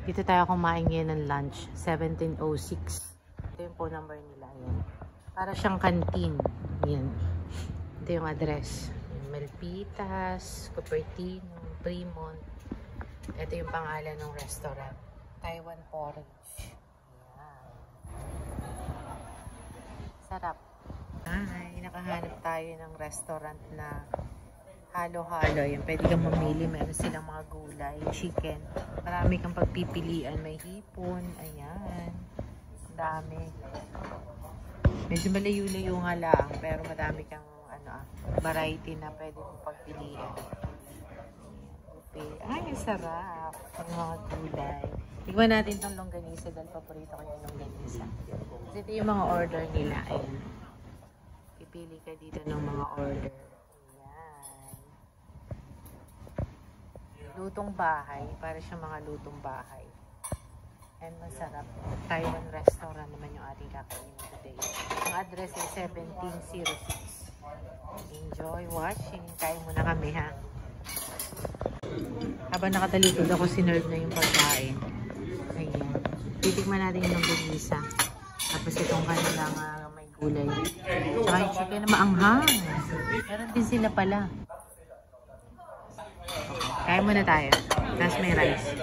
Dito tayo kumain ngayon ng lunch. 1706. Ito yung phone number nila. Yan. Para siyang canteen. Yan. Ito yung address. Melpitas, Cupertino, Fremont. Ito yung pangalan ng restaurant. Taiwan Porridge. Yan. Sarap. Ay, nakahanap tayo ng restaurant na halo-halo. Yan, pwede kang mamili. Meron silang mga gulay, chicken. Marami kang pagpipilian. May hipon. Ayan. Ang dami. Medyo malayo-layo nga lang. Pero madami kang variety na pwede mong pagpilian. Okay. Ay, ang sarap. Ang mga gulay. Tignan natin itong longganisa dahil paborito ko yung longganisa. Kasi ito yung mga order nila. Ayan. Pipili ka dito ng mga order. Lutong bahay, para siyang mga lutong bahay. And masarap. Taiwan restaurant naman yung ating kakainin today. Ang address ay 1706. Enjoy watching. Kain muna kami, ha? Habang nakatalikod ako, sinerve na yung pagkain. Ayan. Titikman natin yung longganisa. Tapos itong kanilang may gulay. Tsaka yung chicken na maanghang. Meron din sila pala. Kain muna tayo. Tapos may rice.